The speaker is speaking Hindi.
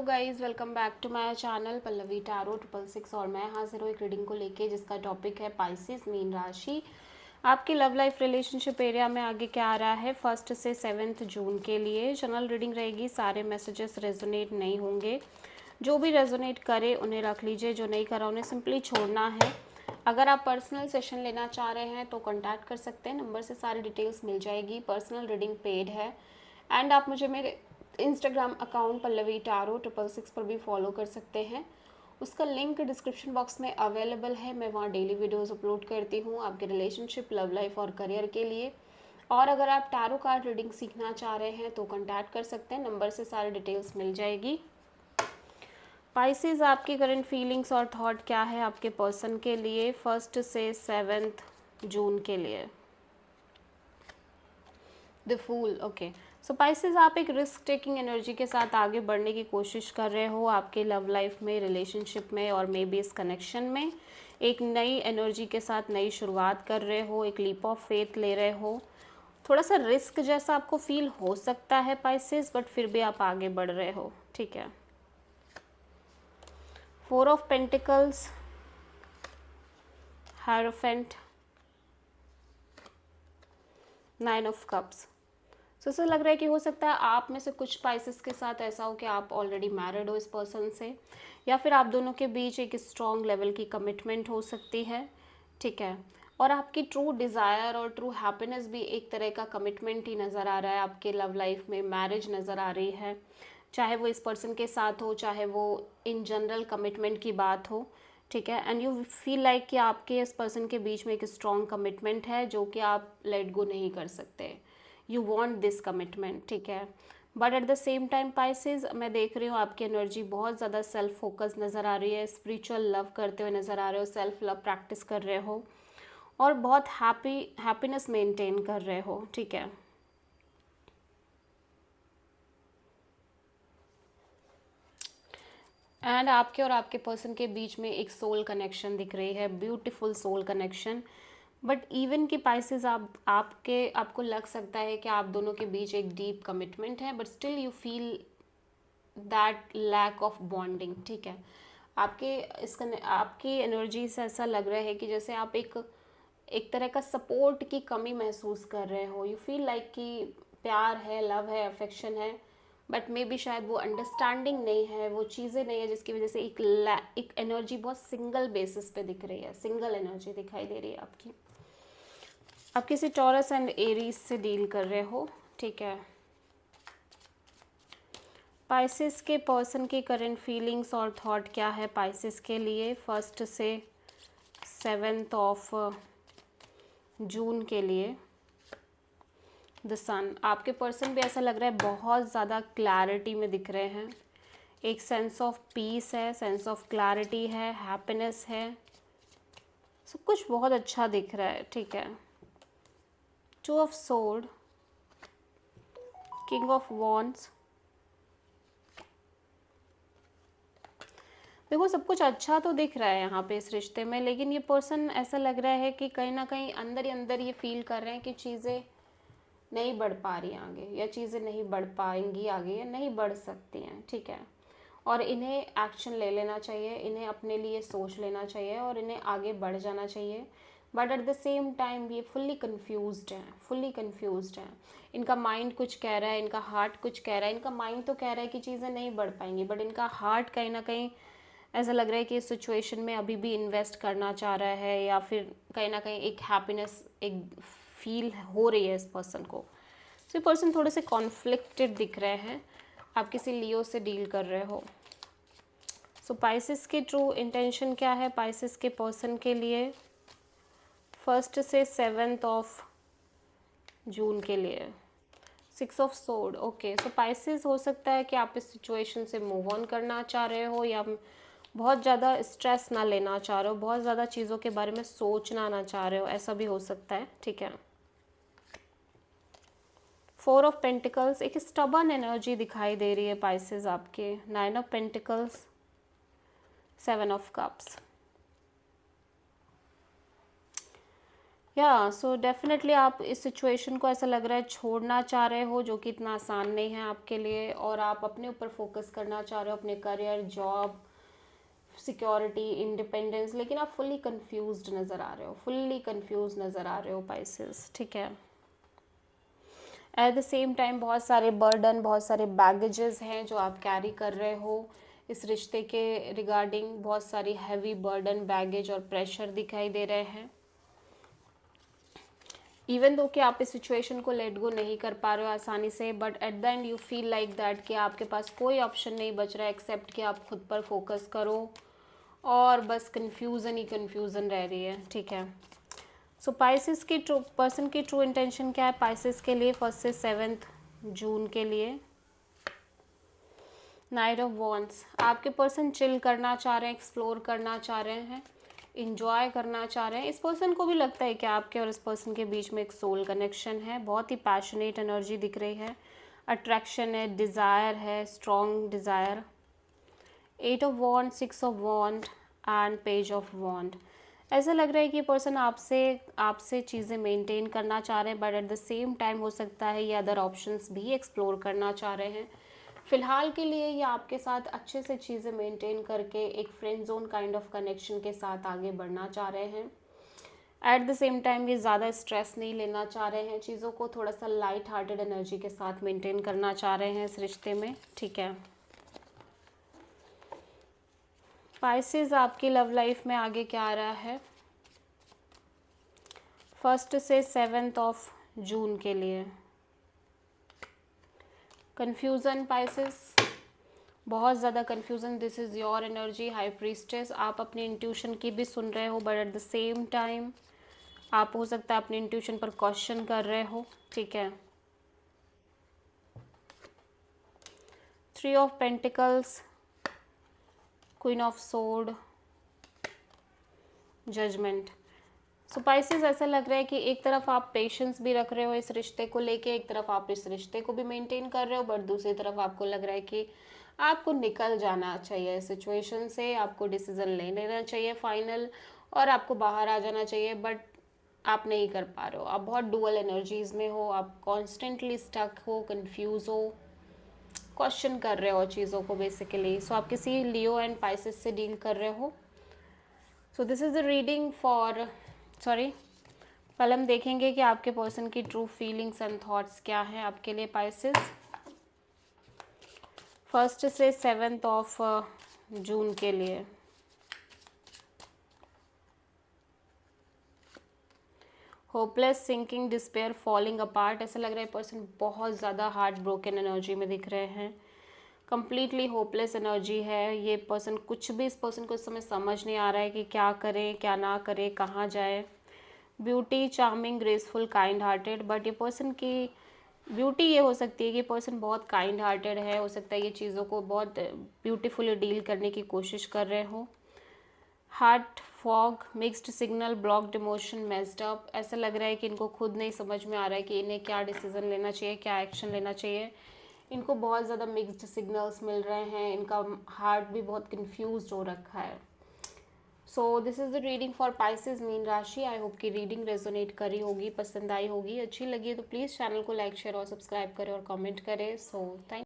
Hello guys, welcome back to my channel Pallavi tarot 666 और मैं हाजिर हूँ एक रीडिंग को लेके जिसका टॉपिक है पाइसेस मीन राशि। आपकी लव लाइफ रिलेशनशिप एरिया में आगे क्या आ रहा है 1 से 7 जून के लिए। जनरल रीडिंग रहेगी, सारे मैसेजेस रेजोनेट नहीं होंगे। जो भी रेजोनेट करे उन्हें रख लीजिए, जो नहीं करा उन्हें सिंपली छोड़ना है। अगर आप पर्सनल सेशन लेना चाह रहे हैं तो कॉन्टैक्ट कर सकते हैं, नंबर से सारी डिटेल्स मिल जाएगी। पर्सनल रीडिंग पेड है एंड आप मुझे मेरे इंस्टाग्राम अकाउंट पल्लवी टैरो 666 पर भी फॉलो कर सकते हैं। उसका लिंक डिस्क्रिप्शन बॉक्स में अवेलेबल है। मैं वहाँ डेली वीडियोस अपलोड करती हूँ आपके रिलेशनशिप, लव लाइफ और करियर के लिए। और अगर आप टैरो कार्ड रीडिंग सीखना चाह रहे हैं तो कॉन्टैक्ट कर सकते हैं, नंबर से सारी डिटेल्स मिल जाएगी। पाइसेस, आपकी करंट फीलिंग्स और थॉट क्या है आपके पर्सन के लिए 1 से 7 जून के लिए। The fool, okay. So Pisces, आप एक रिस्क टेकिंग एनर्जी के साथ आगे बढ़ने की कोशिश कर रहे हो आपके लव लाइफ में, रिलेशनशिप में और मे बी इस कनेक्शन में। एक नई एनर्जी के साथ नई शुरुआत कर रहे हो, एक लीप ऑफ फेथ ले रहे हो। थोड़ा सा रिस्क जैसा आपको फील हो सकता है पाइसेस, बट फिर भी आप आगे बढ़ रहे हो, ठीक है। 4 of pentacles, hierophant, 9 of cups. So ऐसा लग रहा है कि हो सकता है आप में से कुछ स्पाइसेस के साथ ऐसा हो कि आप ऑलरेडी मैरिड हो इस पर्सन से, या फिर आप दोनों के बीच एक स्ट्रॉन्ग लेवल की कमिटमेंट हो सकती है, ठीक है। और आपकी ट्रू डिज़ायर और ट्रू हैप्पीनेस भी एक तरह का कमिटमेंट ही नज़र आ रहा है आपके लव लाइफ में। मैरिज नज़र आ रही है, चाहे वो इस पर्सन के साथ हो, चाहे वो इन जनरल कमिटमेंट की बात हो, ठीक है। एंड यू फील लाइक कि आपके इस पर्सन के बीच में एक स्ट्रॉन्ग कमिटमेंट है जो कि आप लेट गो नहीं कर सकते। यू वॉन्ट दिस कमिटमेंट, ठीक है। But at the same time Pisces, मैं देख रही हूँ आपकी एनर्जी बहुत ज़्यादा सेल्फ फोकस नज़र आ रही है, स्पिरिचुअल लव करते हुए नज़र आ रहे हो, सेल्फ लव प्रैक्टिस कर रहे हो और बहुत हैप्पीनेस मेंटेन कर रहे हो, ठीक है। एंड आपके और आपके पर्सन के बीच में एक सोल कनेक्शन दिख रही है, beautiful soul connection. But even कि पाइसेस, आपको लग सकता है कि आप दोनों के बीच एक डीप कमिटमेंट है, but still you feel that lack of bonding, ठीक है। आपकी एनर्जी से ऐसा लग रहा है कि जैसे आप एक तरह का सपोर्ट की कमी महसूस कर रहे हो। यू फील लाइक कि प्यार है, लव है, अफेक्शन है, बट मे बी शायद वो अंडरस्टैंडिंग नहीं है, वो चीज़ें नहीं है, जिसकी वजह से एक एनर्जी बहुत सिंगल बेसिस पे दिख रही है, सिंगल एनर्जी दिखाई दे रही है आपकी। आप किसी टॉरस एंड एरीज से डील कर रहे हो, ठीक है। पाइसेस के पर्सन की करंट फीलिंग्स और थॉट क्या है पाइसेस के लिए 1 से 7 ऑफ जून के लिए। द सन, आपके पर्सन भी ऐसा लग रहा है बहुत ज़्यादा क्लैरिटी में दिख रहे हैं। एक सेंस ऑफ पीस है, सेंस ऑफ क्लैरिटी है, हैप्पीनेस है, सब कुछ बहुत अच्छा दिख रहा है, ठीक है। 2 of sword, king of wands. देखो, सब कुछ अच्छा तो दिख रहा है यहाँ पे इस रिश्ते में, लेकिन ये पर्सन ऐसा लग रहा है कि कहीं ना कहीं अंदर ही अंदर ये फील कर रहे हैं कि चीज़ें नहीं बढ़ पा रही आगे, या चीज़ें नहीं बढ़ पाएंगी आगे, या नहीं बढ़ सकती हैं, ठीक है। और इन्हें एक्शन ले लेना चाहिए, इन्हें अपने लिए सोच लेना चाहिए और इन्हें आगे बढ़ जाना चाहिए। But at the same time ये फुल्ली कन्फ्यूज्ड हैं, फुल्ली कन्फ्यूज्ड हैं। इनका माइंड कुछ कह रहा है, इनका हार्ट कुछ कह रहा है। इनका माइंड तो कह रहा है कि चीज़ें नहीं बढ़ पाएंगी, बट इनका हार्ट कहीं ना कहीं ऐसा लग रहा है कि इस सिचुएशन में अभी भी इन्वेस्ट करना चाह रहा है, या फिर कहीं ना कहीं एक हैप्पीनेस एक फील हो रही है इस पर्सन को। तो ये पर्सन थोड़े से कॉन्फ्लिक्टेड दिख रहे हैं। आप किसी लियो से डील कर रहे हो। सो पाइसेस की ट्रू इंटेंशन क्या है पाइसेस के पर्सन के लिए 1 से 7 ऑफ जून के लिए। 6 of sword, okay. So Pisces, हो सकता है कि आप इस सिचुएशन से मूव ऑन करना चाह रहे हो, या बहुत ज़्यादा स्ट्रेस ना लेना चाह रहे हो, बहुत ज़्यादा चीज़ों के बारे में सोचना ना चाह रहे हो, ऐसा भी हो सकता है, ठीक है। 4 ऑफ पेंटिकल्स, एक स्टबन एनर्जी दिखाई दे रही है पाइसेस आपके। 9 ऑफ पेंटिकल्स, 7 ऑफ कप्स। या सो डेफिनेटली आप इस सिचुएशन को ऐसा लग रहा है छोड़ना चाह रहे हो, जो कि इतना आसान नहीं है आपके लिए, और आप अपने ऊपर फोकस करना चाह रहे हो, अपने करियर, जॉब, सिक्योरिटी, इंडिपेंडेंस, लेकिन आप फुल्ली कंफ्यूज्ड नज़र आ रहे हो, फुल्ली कंफ्यूज नज़र आ रहे हो पाइसेस, ठीक है। एट द सेम टाइम बहुत सारे बर्डन, बहुत सारे बैगेजेस हैं जो आप कैरी कर रहे हो इस रिश्ते के रिगार्डिंग। बहुत सारी हैवी बर्डन, बैगेज और प्रेशर दिखाई दे रहे हैं। इवन दो कि आप इस सिचुएशन को लेट गो नहीं कर पा रहे हो आसानी से, but at the end you feel like that कि आपके पास कोई ऑप्शन नहीं बच रहा है एक्सेप्ट कि आप खुद पर फोकस करो, और बस कन्फ्यूज़न ही कन्फ्यूज़न रह रही है, ठीक है। सो पाइसेस की ट्रू पर्सन की ट्रू इंटेंशन क्या है पाइसेस के लिए 1 से 7 जून के लिए? Night of wands. आपके पर्सन चिल करना चाह रहे हैं, एक्सप्लोर करना चाह रहे हैं, इंजॉय करना चाह रहे हैं। इस पर्सन को भी लगता है कि आपके और इस पर्सन के बीच में एक सोल कनेक्शन है, बहुत ही पैशनेट एनर्जी दिख रही है, अट्रैक्शन है, डिज़ायर है, strong desire. 8 of wands, 6 of wands and page of wands. ऐसा लग रहा है कि ये पर्सन आपसे चीज़ें मेंटेन करना चाह रहे हैं, but at the same time हो सकता है ये अदर ऑप्शंस भी एक्सप्लोर करना चाह रहे हैं। फ़िलहाल के लिए ये आपके साथ अच्छे से चीज़ें मेंटेन करके एक friend zone kind of connection के साथ आगे बढ़ना चाह रहे हैं। एट द सेम टाइम ये ज़्यादा स्ट्रेस नहीं लेना चाह रहे हैं, चीज़ों को थोड़ा सा लाइट हार्टेड एनर्जी के साथ मेंटेन करना चाह रहे हैं इस रिश्ते में, ठीक है। पाइसेस आपकी लव लाइफ में आगे क्या आ रहा है 1 से 7 ऑफ जून के लिए? कन्फ्यूज़न पाइसेस, बहुत ज़्यादा confusion. This is your energy, high priestess. आप अपनी इंट्यूशन की भी सुन रहे हो, but at the same time आप हो सकता है अपनी इंट्यूशन पर क्वेश्चन कर रहे हो, ठीक है। 3 of pentacles, queen of swords, judgement. So Pisces ऐसा लग रहा है कि एक तरफ आप पेशेंस भी रख रहे हो इस रिश्ते को लेके, एक तरफ आप इस रिश्ते को भी मेंटेन कर रहे हो, बट दूसरी तरफ आपको लग रहा है कि आपको निकल जाना चाहिए इस सिचुएशन से, आपको डिसीजन ले लेना चाहिए फाइनल, और आपको बाहर आ जाना चाहिए, बट आप नहीं कर पा रहे हो। आप बहुत डुअल एनर्जीज में हो, आप कॉन्स्टेंटली स्टक हो, कंफ्यूज हो, क्वेश्चन कर रहे हो चीज़ों को बेसिकली। सो आप किसी लियो एंड पाइसेस से डील कर रहे हो। So this is the reading for पहले हम देखेंगे कि आपके पर्सन की ट्रू फीलिंग्स एंड थॉट्स क्या हैं आपके लिए पाइसेस 1 से 7 ऑफ जून के लिए। Hopeless, sinking, despair, falling apart. ऐसा लग रहा है पर्सन बहुत ज़्यादा हार्ट ब्रोकन एनर्जी में दिख रहे हैं, कंप्लीटली होपलेस एनर्जी है ये पर्सन। कुछ भी इस पर्सन को इस समय समझ नहीं आ रहा है कि क्या करें क्या ना करें, कहाँ जाए। Beauty, charming, graceful, kind hearted. But ये पर्सन की ब्यूटी ये हो सकती है कि पर्सन बहुत काइंड हार्टेड है, हो सकता है ये चीज़ों को बहुत ब्यूटीफुली डील करने की कोशिश कर रहे हो। Heart fog, mixed signal, blocked emotion, messed up. ऐसा लग रहा है कि इनको खुद नहीं समझ में आ रहा है कि इन्हें क्या डिसीजन लेना चाहिए, क्या एक्शन लेना चाहिए। इनको बहुत ज़्यादा मिक्स्ड सिग्नल्स मिल रहे हैं, इनका हार्ट भी बहुत कंफ्यूज हो रखा है। So this is the reading for Pisces mean राशि। आई होप कि रीडिंग रेजोनेट करी होगी, पसंद आई होगी, अच्छी लगी तो प्लीज़ चैनल को लाइक, शेयर और सब्सक्राइब करें और कमेंट करें। So thank